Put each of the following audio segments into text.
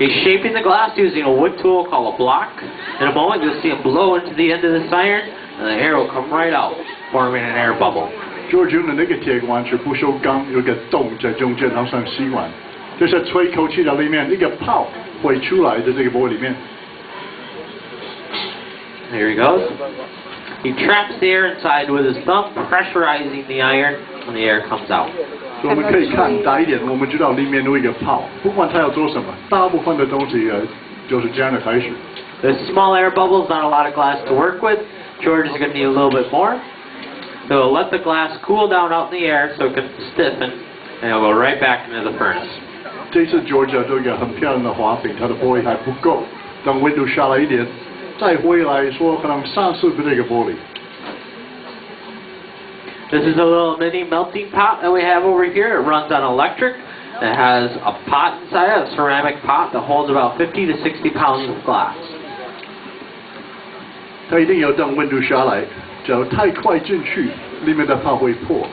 He's shaping the glass using a wood tool called a block. In a moment, you'll see him blow into the end of this iron, and the air will come right out, forming an air bubble. George 用的那个铁管是不锈钢，有个洞在中间，好像吸管，就是吹一口气到里面，一个泡会出来的这个玻璃里面。There he goes. He traps the air inside with his thumb, pressurizing the iron when the air comes out. 所以我们可以看大一点，我们知道里面有一个泡，不管他要做什么，大部分的东西就是这样的开始。There's small air bubbles, not a lot of glass to work with. George is going to need a little bit more. So let the glass cool down out in the air so it can stiffen, and it'll go right back into the furnace. 这次 George 做一个很漂亮的花饼，它的玻璃还不够，等温度下来一点，再回来说可能30个这个玻璃。This is a little mini melting pot that we have over here. It runs on electric. It has a pot inside it, a ceramic pot that holds about 50 to 60 pounds of glass. 它一定要等温度下来，只要太快进去，里面的泡会破。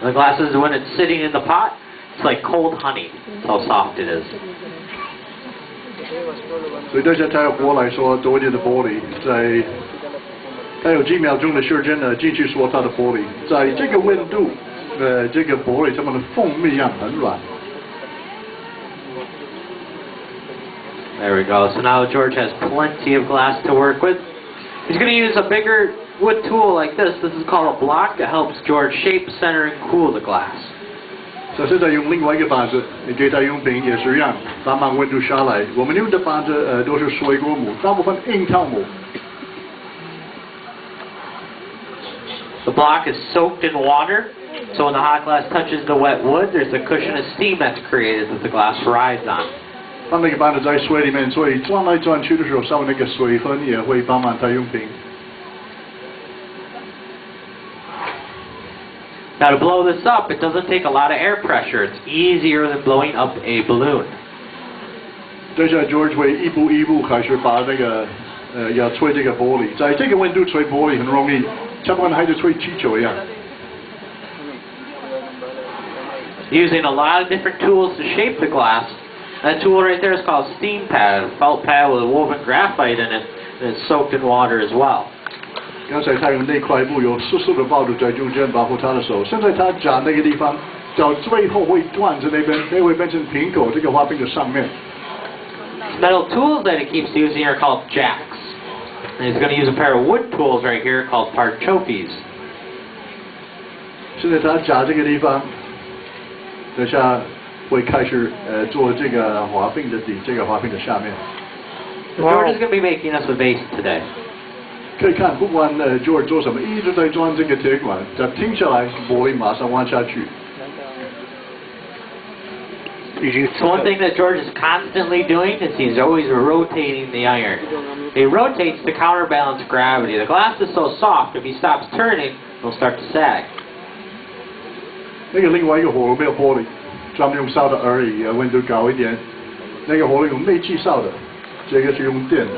The glasses, when it's sitting in the pot, it's like cold honey. That's how soft it is. 所以大家才过来说多一点的玻璃，在还有几秒钟的时间呢，进去说它的玻璃，在这个温度，这个玻璃它们的蜂蜜一样很软。There we go. So now George has plenty of glass to work with. He's going to use a bigger wood tool like this. This is called a block that helps George shape, center, and cool the glass. 所以现在用另外一个板子，你给它用饼也是一样，慢慢温度下来。我们用的板子都是水果木，大部分樱桃木。The block is soaked in water, so when the hot glass touches the wet wood, there's a cushion of steam that's created that the glass rides on. 放那个板子在水里面，所以转来转去的时候，稍微那个水分也会帮忙它用饼。Now to blow this up, it doesn't take a lot of air pressure. It's easier than blowing up a balloon. 这下 George 会一步一步开始把那个要吹这个玻璃，在这个温度吹玻璃很容易，差不多还是吹气球一样。Using a lot of different tools to shape the glass. That tool right there is called a steam pad, a felt pad with a woven graphite in it, and it's soaked in water as well. 刚才他用那块布有14个包住在中间保护他的手，现在他夹那个地方，到最后会断在那边，那会变成苹果这个花瓶的上面。Metal tools that he keeps using are called jacks. And he's going to use a pair of wood tools right here called parchopes. 现在他夹这个地方，等下会开始做这个花瓶的底，这个花瓶的下面。George is going to be making us a vase today. 可以看，不管George 做什么，一直在转这个铁管，它停下来，玻璃马上弯下去。So one thing that George is constantly doing is he's always rotating the iron. He rotates to counterbalance gravity. The glass is so soft, if he stops turning, it'll start to sag. 那个另外一个火炉没有玻璃，专门用烧的而已，温度高一点。那个火炉用煤气烧的，这个是用电的。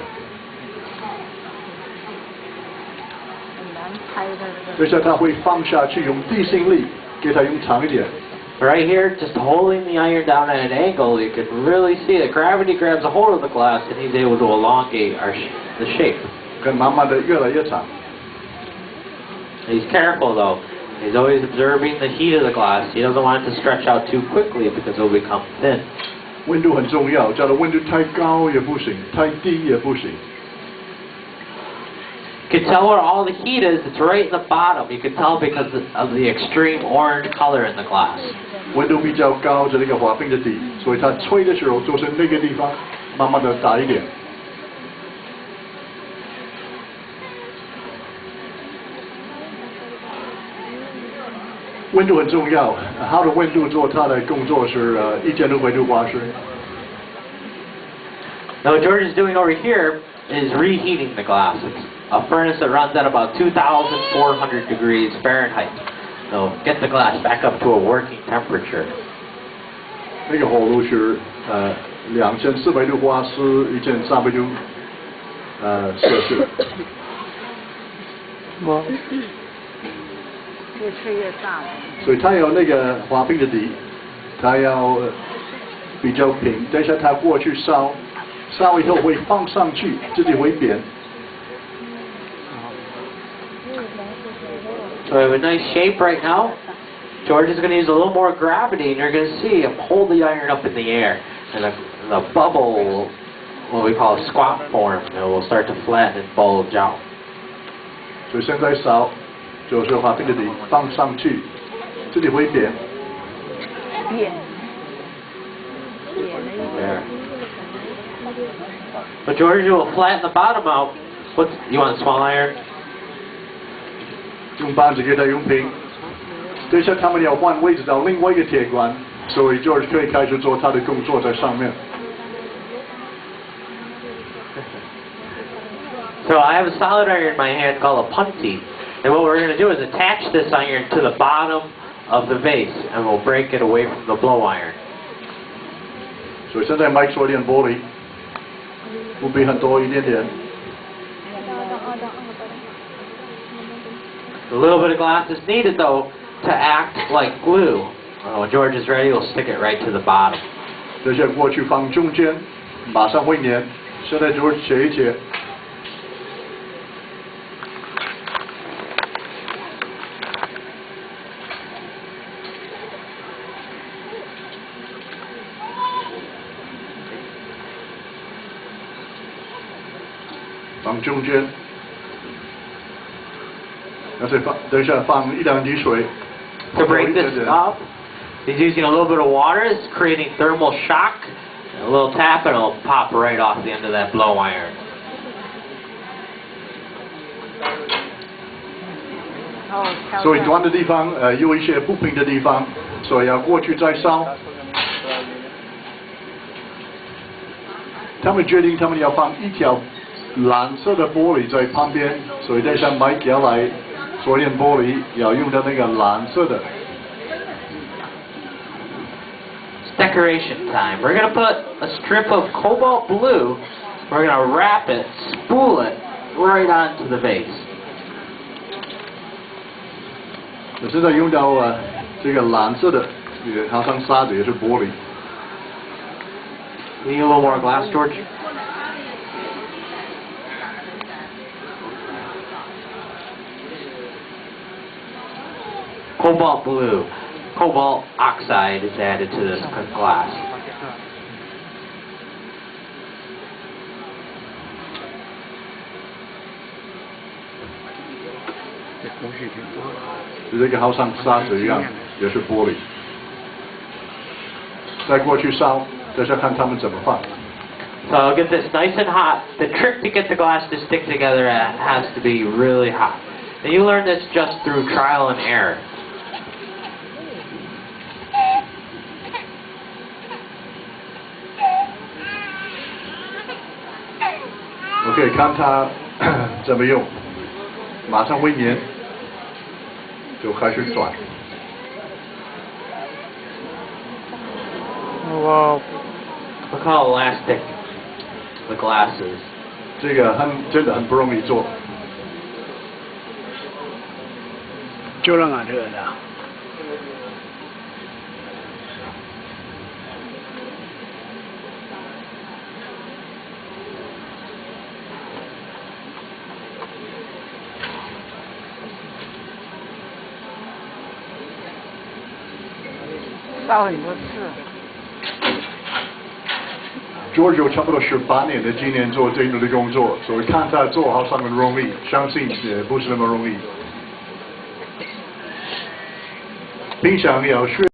等下它会放下去，用地心力给它用长一点。Right here, just holding the iron down at an angle, you can really see that gravity grabs a hold of the glass and he's able to elongate the shape. 跟慢慢的越来越长。He's careful though. He's always observing the heat of the glass. He doesn't want it to stretch out too quickly because it'll become thin. 温度很重要，假如温度太高也不行，太低也不行。You can tell where all the heat is. It's right in the bottom. You can tell because of the extreme orange color in the glass. 温度比较高，在那个花瓶的底，所以它吹的时候就是那个地方慢慢的大一点。温度很重要，好的温度做它的工作是1600度华氏。Now what George is doing over here is reheating the glass. It's a furnace that runs at about 2,400 degrees Fahrenheit. So get the glass back up to a working temperature. 那个火炉是2400度华氏，1300度摄氏。越吹越大了。所以它有那个花瓶的底，它要比较平。等一下它过去烧，烧以后会放上去，自己会扁。 So we have a nice shape right now. George is going to use a little more gravity, and you're going to see him hold the iron up in the air. And the bubble, what we call a squat form, it will start to flatten and bulge out. 所以现在烧，就是把这个底放上去，自己会扁。扁。 There. But George will flatten the bottom out. You want a small iron? 用扳子给它用平。等一下他们要换位置到另外一个铁管，所以 George 可以开始做他的工作在上面。 So I have a solid iron in my hand called a punty. And what we're going to do is attach this iron to the bottom of the vase, and we'll break it away from the blow iron. 所以现在Mike说练玻璃，不比很多一点点。 A little bit of glass is needed, though, to act like glue. When George is ready, we'll stick it right to the bottom. 等一下过去放中间，马上会粘。现在George切一切。 放中间，要再放，等一下放1-2滴水。 To break this up, he's using a little bit of water. It's creating thermal shock. A little tap, and it'll pop right off the end of that blow iron. 所以短的地方，有一些不平的地方，所以要过去再烧。他们决定他们要放一条蓝色的玻璃在旁边，所以等一下Mike要来做练玻璃，要用的那个蓝色的。 It's decoration time. We're going to put a strip of cobalt blue. We're going to wrap it, spool it right onto the vase. 我现在用到这个蓝色的，也好像沙子也是玻璃。 You need a little more glass, George? Cobalt blue. Cobalt oxide is added to this glass. 这个好像沙子一样，也是玻璃。再过去烧，等下看他们怎么放。 So I'll get this nice and hot. The trick to get the glass to stick together has to be really hot. And you learn this just through trial and error. OK， 看它怎么用，马上会粘，就开始转。 Wow. Look how elastic the glass is. 这个真的很不容易做。就让俺这个的。烧很多次。 George 有差不多18年的经验做这样的工作，所以看他做好像很容易，相信也不是那么容易。冰箱要学。